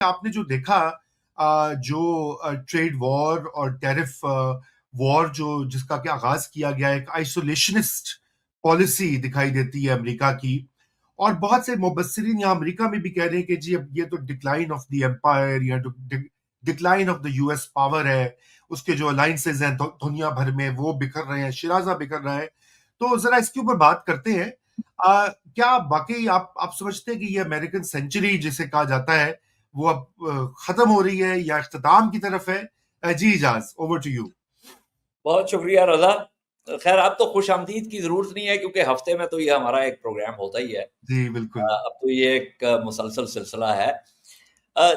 آپ نے جو دیکھا جو ٹریڈ وار اور ٹیرف وار جس کا کہ آغاز کیا گیا، ایک آئسولیشنسٹ پالیسی دکھائی دیتی ہے امریکہ کی، اور بہت سے مبصرین یہاں امریکہ میں بھی کہہ رہے ہیں کہ جی اب یہ تو ڈکلائن آف دی ایمپائر یا decline of the U S power ہے، اس کے جو الائنسز ہیں دنیا بھر میں وہ بکھر رہے ہیں، شرازہ بکھر رہا ہے. تو ذرا اس کے اوپر بات کرتے ہیں. کیا واقعی آپ سمجھتے ہیں کہ یہ امریکن سینچری جسے کہا جاتا ہے وہ اب ختم ہو رہی ہے یا اختتام کی طرف ہے؟ جی اجاز، اوور ٹو یو. بہت شکریہ رضا. خیر اب تو خوش آمدید کی ضرورت نہیں ہے کیونکہ ہفتے میں تو یہ ہمارا ایک پروگرام ہوتا ہی ہے. جی بالکل. اب تو یہ ایک مسلسل سلسلہ ہے.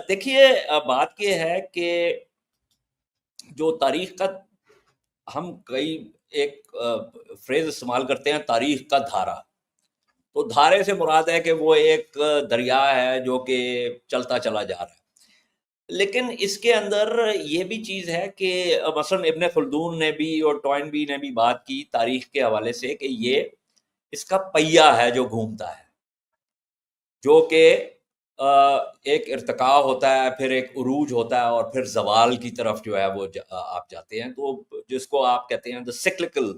دیکھیے بات یہ ہے کہ جو تاریخ کا ہم کئی ایک فریز استعمال کرتے ہیں، تاریخ کا دھارا. تو دھارے سے مراد ہے کہ وہ ایک دریا ہے جو کہ چلتا چلا جا رہا ہے. لیکن اس کے اندر یہ بھی چیز ہے کہ مثلا ابن خلدون نے بھی اور ٹوائنبی نے بھی بات کی تاریخ کے حوالے سے کہ یہ اس کا پہیہ ہے جو گھومتا ہے، جو کہ ایک ارتقاء ہوتا ہے، پھر ایک عروج ہوتا ہے، اور پھر زوال کی طرف جو ہے وہ آپ جاتے ہیں. تو جس کو آپ کہتے ہیں the cyclical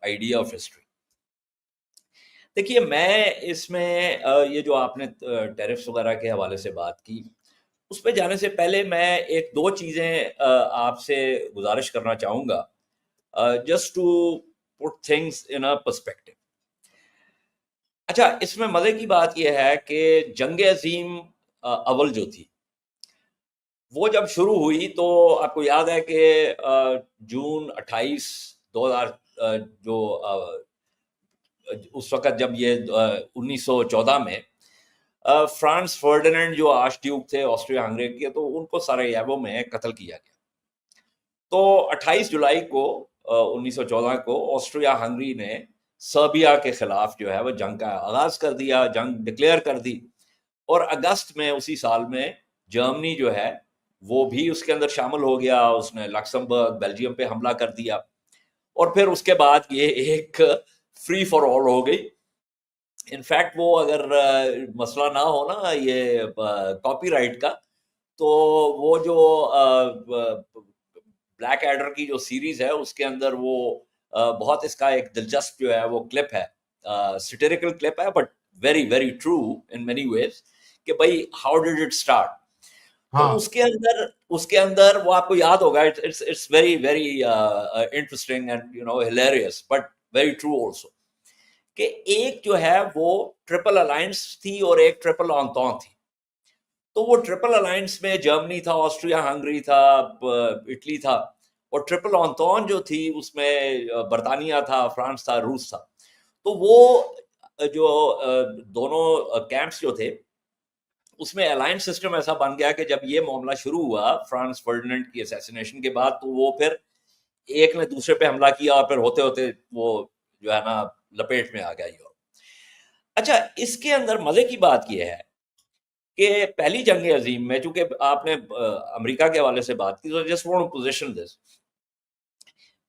idea of history. دیکھیے میں اس میں یہ جو آپ نے ٹیرفس وغیرہ کے حوالے سے بات کی، اس پہ جانے سے پہلے میں ایک دو چیزیں آپ سے گزارش کرنا چاہوں گا just to put things in a perspective. اچھا، اس میں مزے کی بات یہ ہے کہ جنگ عظیم اول جو تھی وہ جب شروع ہوئی تو آپ کو یاد ہے کہ جون 28 2000 جو اس وقت جب یہ 1914 میں فرانس فرڈینینڈ جو آرچ ڈیوک تھے آسٹریا ہنگری کے، تو ان کو سارایوو میں قتل کیا گیا. تو 28 جولائی کو 1914 کو آسٹریا ہنگری نے سربیا کے خلاف جو ہے وہ جنگ کا آغاز کر دیا، جنگ ڈکلیئر کر دی. اور اگست میں اسی سال میں جرمنی جو ہے وہ بھی اس کے اندر شامل ہو گیا. اس نے لکسمبرگ بیلجیم پہ حملہ کر دیا، اور پھر اس کے بعد یہ ایک فری فار آل ہو گئی. انفیکٹ وہ اگر مسئلہ نہ ہو نا یہ کاپی رائٹ کا، تو وہ جو بلیک ایڈر کی جو سیریز ہے اس کے اندر وہ بہت اس کا ایک دلچسپ جو ہے وہ کلپ ہے، سٹیریکل کلپ ہے but very very true in many ways, کہ بھائی ہاؤ ڈیڈ اٹ اسٹارٹ. تو اس کے اندر وہ آپ کو یاد ہوگا، it's very very interesting and hilarious but very true also, کہ ایک جو ہے وہ ٹرپل الائنس تھی اور ایک ٹرپل آنتون تھی. تو وہ ٹرپل الائنس میں جرمنی تھا، آسٹریا ہنگری تھا، اٹلی تھا، اور ٹرپل آنتون جو تھی اس میں برطانیہ تھا، فرانس تھا، روس تھا. تو وہ جو دونوں کیمپس جو تھے اس میں الائنس سسٹم ایسا بن گیا کہ جب یہ معاملہ شروع ہوا فرانس فرڈینینڈ کی اسیسینیشن کے بعد، تو وہ پھر ایک نے دوسرے پہ حملہ کیا، اور پھر ہوتے ہوتے وہ جو ہے نا لپیٹ میں آ گیا یورپ. اچھا، اس کے اندر مزے کی بات یہ ہے کہ پہلی جنگ عظیم میں، چونکہ آپ نے امریکہ کے حوالے سے بات کی، تو جسٹ وانٹ ٹو پوزیشن دس.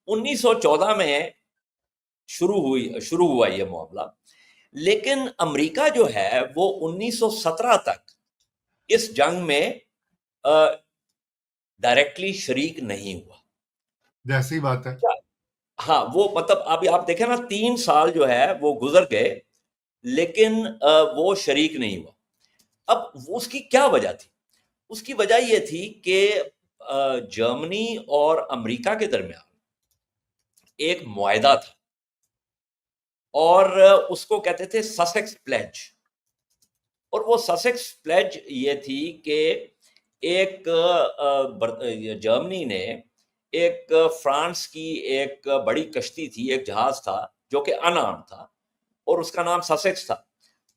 1914 میں شروع ہوا یہ معاملہ، لیکن امریکہ جو ہے وہ 1917 تک اس جنگ میں ڈائریکٹلی شریک نہیں ہوا. جیسی بات ہے. ہاں، وہ مطلب ابھی آپ دیکھیں نا 3 سال جو ہے وہ گزر گئے لیکن وہ شریک نہیں ہوا. اب اس کی کیا وجہ تھی؟ اس کی وجہ یہ تھی کہ جرمنی اور امریکہ کے درمیان ایک معاہدہ تھا، اور اس کو کہتے تھے سسیکس پلیج. اور وہ سسیکس پلیج یہ تھی کہ ایک جرمنی نے ایک فرانس کی ایک بڑی کشتی تھی، ایک جہاز تھا جو کہ ان آرم تھا اور اس کا نام سسیکس تھا.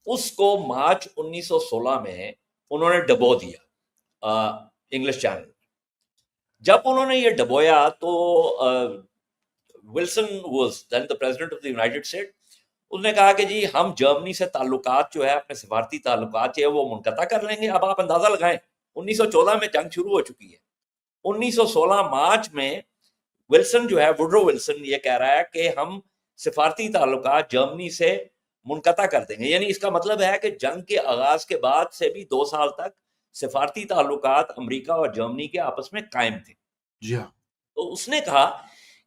اس کو مارچ 1916 میں انہوں نے ڈبو دیا انگلش چینل. جب انہوں نے یہ ڈبویا تو Wilson was then the president of the United States. اس نے کہا کہ جی ہم جرمنی سے تعلقات جو ہے اپنے سفارتی تعلقات جو ہے وہ منقطع کر لیں گے. اب آپ اندازہ لگائیں 1914 میں جنگ شروع ہو چکی ہے، 1916 مارچ میں ولسن جو ہے وڈرو ولسن یہ کہہ رہا ہے کہ ہم سفارتی تعلقات جرمنی سے منقطع کر دیں گے. یعنی اس کا مطلب ہے کہ جنگ کے آغاز کے بعد سے بھی 2 سال تک سفارتی تعلقات امریکہ اور جرمنی کے آپس میں قائم تھے. جی ہاں. تو اس نے کہا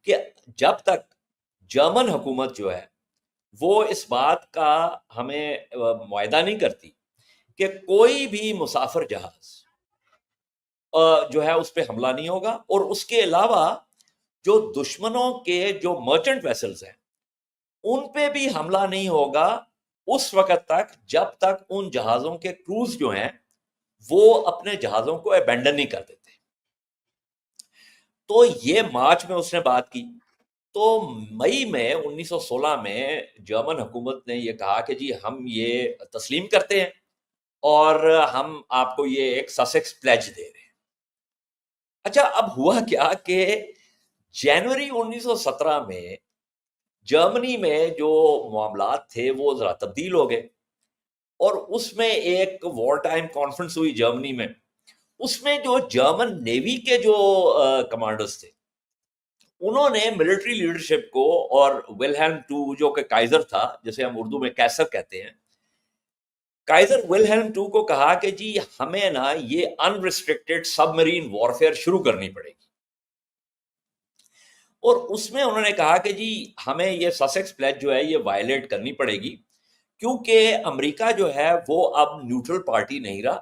کہ جب تک جرمن حکومت جو ہے وہ اس بات کا ہمیں معاہدہ نہیں کرتی کہ کوئی بھی مسافر جہاز جو ہے اس پہ حملہ نہیں ہوگا، اور اس کے علاوہ جو دشمنوں کے جو مرچنٹ ویسلز ہیں ان پہ بھی حملہ نہیں ہوگا اس وقت تک جب تک ان جہازوں کے کروز جو ہیں وہ اپنے جہازوں کو ابینڈن نہیں کر دیتے. تو یہ مارچ میں اس نے بات کی. تو مئی میں 1916 میں جرمن حکومت نے یہ کہا کہ جی ہم یہ تسلیم کرتے ہیں اور ہم آپ کو یہ ایک سسیکس پلیج دے رہے ہیں. اچھا اب ہوا کیا کہ جنوری 1917 میں جرمنی میں جو معاملات تھے وہ ذرا تبدیل ہو گئے، اور اس میں ایک وار ٹائم کانفرنس ہوئی جرمنی میں. اس میں جو جرمن نیوی کے جو کمانڈرز تھے انہوں نے ملٹری لیڈرشپ کو، اور ویلہلم ٹو جو کہ کائزر تھا جسے ہم اردو میں کیسر کہتے ہیں، کائزر ویلہلم ٹو کو کہا کہ جی ہمیں نا یہ ان ریسٹرکٹیڈ سب مرین وارفیئر شروع کرنی پڑے گی. اور اس میں انہوں نے کہا کہ جی ہمیں یہ سسیکس پلیج جو ہے یہ وائلیٹ کرنی پڑے گی، کیونکہ امریکہ جو ہے وہ اب نیوٹرل پارٹی نہیں رہا،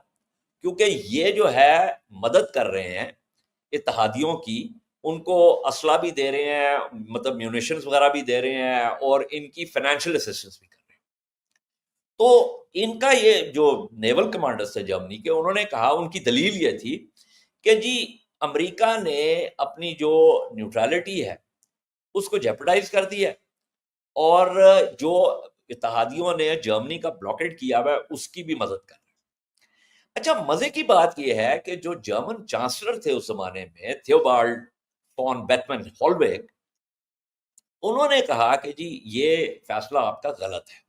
کیونکہ یہ جو ہے مدد کر رہے ہیں اتحادیوں کی، ان کو اسلحہ بھی دے رہے ہیں، مطلب میونیشنز وغیرہ بھی دے رہے ہیں، اور ان کی فائنینشیل اسسٹنس بھی کر رہے ہیں. تو ان کا یہ جو نیول کمانڈرز تھے جرمنی کے، انہوں نے کہا، ان کی دلیل یہ تھی کہ جی امریکہ نے اپنی جو نیوٹرلٹی ہے اس کو جیپرڈائز کر دی ہے، اور جو اتحادیوں نے جرمنی کا بلاکیڈ کیا ہوا ہے اس کی بھی مدد کر. اچھا مزے کی بات یہ ہے کہ جو جرمن چانسلر تھے اس زمانے میں، تھیوبالڈ فون بیتمن ہولبیگ، انہوں نے کہا کہ جی یہ فیصلہ آپ کا غلط ہے.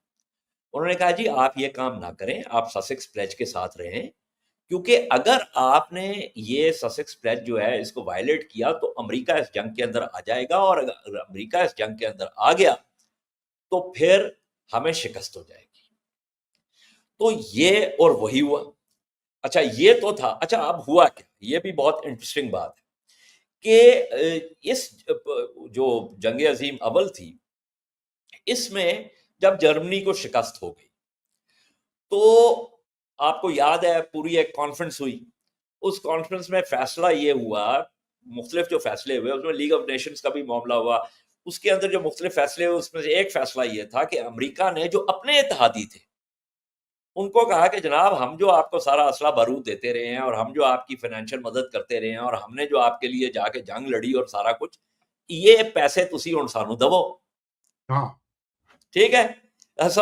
انہوں نے کہا جی آپ یہ کام نہ کریں، آپ سسیکس پلیج کے ساتھ رہیں، کیونکہ اگر آپ نے یہ سسیکس پلیج جو ہے اس کو وائلیٹ کیا تو امریکہ اس جنگ کے اندر آ جائے گا، اور اگر امریکہ اس جنگ کے اندر آ گیا تو پھر ہمیں شکست ہو جائے گی. تو یہ اور وہی ہوا. اچھا یہ تو تھا. اچھا اب ہوا کیا، یہ بھی بہت انٹرسٹنگ بات ہے کہ اس جو جنگ عظیم اول تھی اس میں جب جرمنی کو شکست ہو گئی تو آپ کو یاد ہے پوری ایک کانفرنس ہوئی. اس کانفرنس میں فیصلہ یہ ہوا، مختلف جو فیصلے ہوئے اس میں لیگ آف نیشنز کا بھی معاملہ ہوا. اس کے اندر جو مختلف فیصلے ہوئے اس میں سے ایک فیصلہ یہ تھا کہ امریکہ نے جو اپنے اتحادی تھے ان کو کہا کہ جناب ہم جو آپ کو سارا اسلحہ بارود دیتے رہے ہیں، اور ہم جو آپ کی فائنینشیل مدد کرتے رہے ہیں، اور ہم نے جو آپ کے لیے جا کے جنگ لڑی اور سارا کچھ، یہ پیسے تسی ہن سانو دو. ہاں ٹھیک ہے،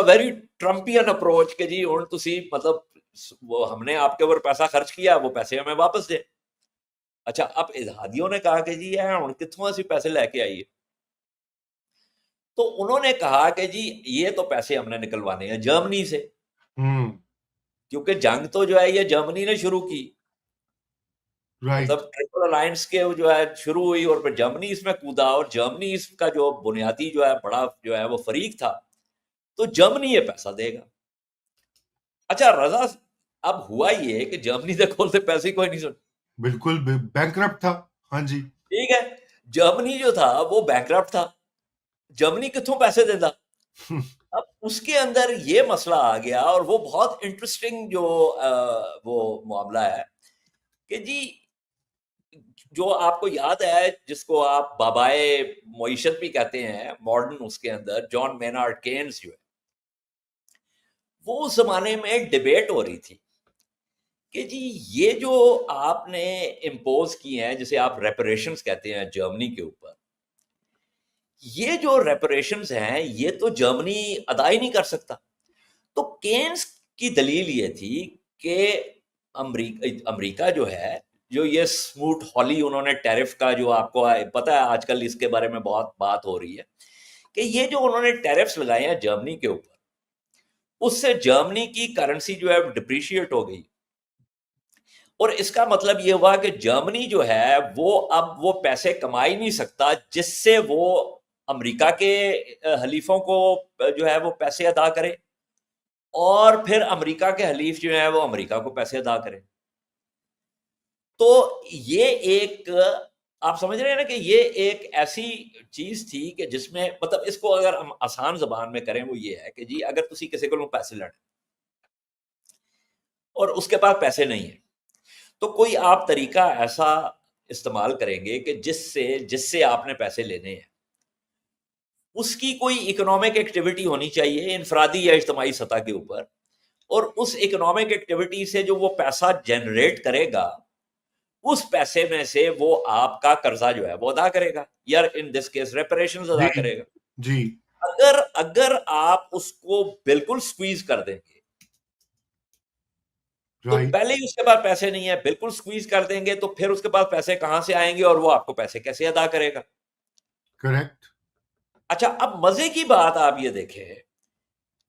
ویری ٹرمپین اپروچ کہ جی ہن تسی مطلب وہ ہم نے آپ کے اوپر پیسہ خرچ کیا، وہ پیسے ہمیں واپس دے. اچھا اب اتحادیوں نے کہا کہ جی ہن کتھوں اسی پیسے لے کے آئیے. تو انہوں نے کہا کہ جی یہ تو پیسے ہم نے نکلوانے ہیں جرمنی سے، کیونکہ جنگ تو جو ہے یہ جرمنی نے شروع کی، مطلب ٹرپل الائنس کے جو ہے شروع ہوئی، اور پھر جرمنی اس میں کودا، اور جرمنی اس کا جو بنیادی جو ہے بڑا جو ہے وہ فریق تھا، تو جرمنی یہ پیسہ دے گا. اچھا رضا اب ہوا یہ کہ جرمنی سے کھولتے پیسے کوئی نہیں سن، بالکل بینکرپٹ تھا. ہاں جی ٹھیک ہے، جرمنی جو تھا وہ بینکرپٹ تھا، جرمنی کتوں پیسے دیتا. اب اس کے اندر یہ مسئلہ آ گیا، اور وہ بہت انٹرسٹنگ جو وہ معاملہ ہے کہ جی جو آپ کو یاد ہے جس کو آپ بابائے معیشت بھی کہتے ہیں ماڈرن، اس کے اندر جان مینارڈ کینز جو ہے، وہ اس زمانے میں ایک ڈیبیٹ ہو رہی تھی کہ جی یہ جو آپ نے امپوز کی ہیں جسے آپ ریپریشنز کہتے ہیں جرمنی کے اوپر، یہ جو ریپریشنز ہیں یہ تو جرمنی ادا ہی نہیں کر سکتا. تو کینز کی دلیل یہ تھی کہ امریکہ جو ہے، جو یہ سموٹ ہالی انہوں نے ٹیرف کا، جو آپ کو پتہ ہے آج کل اس کے بارے میں بہت بات ہو رہی ہے کہ یہ جو انہوں نے ٹیرفز لگائے ہیں جرمنی کے اوپر، اس سے جرمنی کی کرنسی جو ہے ڈپریشیٹ ہو گئی، اور اس کا مطلب یہ ہوا کہ جرمنی جو ہے وہ اب وہ پیسے کما ہی نہیں سکتا جس سے وہ امریکہ کے حلیفوں کو جو ہے وہ پیسے ادا کرے اور پھر امریکہ کے حلیف جو ہیں وہ امریکہ کو پیسے ادا کریں. تو یہ ایک آپ سمجھ رہے ہیں نا کہ یہ ایک ایسی چیز تھی کہ جس میں مطلب اس کو اگر ہم آسان زبان میں کریں وہ یہ ہے کہ جی اگر تسی کسی کو پیسے لینے اور اس کے پاس پیسے نہیں ہیں تو کوئی آپ طریقہ ایسا استعمال کریں گے کہ جس سے آپ نے پیسے لینے ہیں اس کی کوئی اکنامک ایکٹیویٹی ہونی چاہیے انفرادی یا اجتماعی سطح کے اوپر, اور اس اکنامک ایکٹیویٹی سے جو وہ پیسہ جنریٹ کرے گا اس پیسے میں سے وہ آپ کا قرضہ جو ہے وہ ادا کرے گا, یا ان دس کیس ریپریشنز ادا کرے گا. جی اگر آپ اس کو بالکل سکویز کر دیں گے تو پہلے ہی اس کے پاس پیسے نہیں ہے, بالکل سکویز کر دیں گے تو پھر اس کے پاس پیسے کہاں سے آئیں گے اور وہ آپ کو پیسے کیسے ادا کرے گا. کریکٹ. اچھا اب مزے کی بات آپ یہ دیکھیں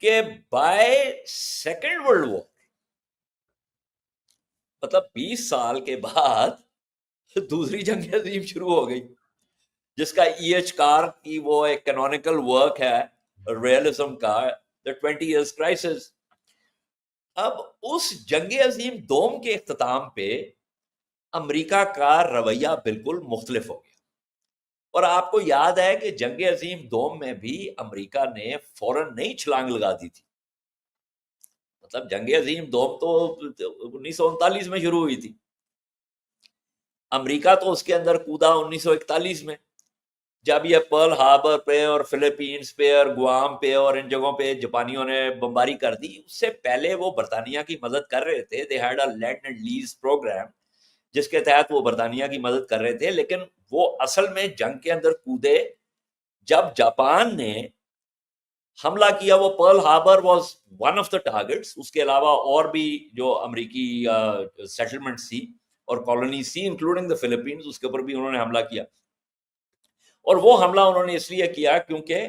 کہ بائی سیکنڈ ورلڈ وار مطلب 20 سال کے بعد دوسری جنگ عظیم شروع ہو گئی جس کا ای ایچ کار کی وہ ایک کینونیکل ورک ہے ریئلزم کا The 20 Years Crisis. اب اس جنگ عظیم دوم کے اختتام پہ امریکہ کا رویہ بالکل مختلف ہو گیا, اور آپ کو یاد ہے کہ جنگ عظیم دوم میں بھی امریکہ نے فوراً نہیں چھلانگ لگا دی تھی. مطلب جنگ عظیم دوم تو 1939 میں شروع ہوئی تھی, امریکہ تو اس کے اندر کودا 1941 میں جب یہ پرل ہاربر پہ اور فلپینز پہ اور گوام پہ اور ان جگہوں پہ جاپانیوں نے بمباری کر دی. اس سے پہلے وہ برطانیہ کی مدد کر رہے تھے, they had a lend and lease program جس کے تحت وہ برطانیہ کی مدد کر رہے تھے, لیکن وہ اصل میں جنگ کے اندر کودے جب جاپان نے حملہ کیا. وہ Pearl Harbor was one of the targets, اس کے علاوہ اور بھی جو امریکی سیٹلمنٹس تھی اور کالونیز تھی انکلوڈنگ دا فلپینز, اس کے اوپر بھی انہوں نے حملہ کیا. اور وہ حملہ انہوں نے اس لیے کیا کیونکہ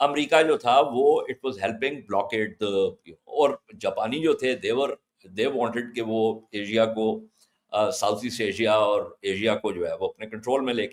امریکہ جو تھا وہ اٹ واز ہیلپنگ بلاکیڈ, اور جاپانی جو تھے they wanted کہ وہ ایشیا کو ساؤتھ ایسٹ ایشیا اور ایشیا کو جو ہے وہ اپنے کنٹرول میں لے کے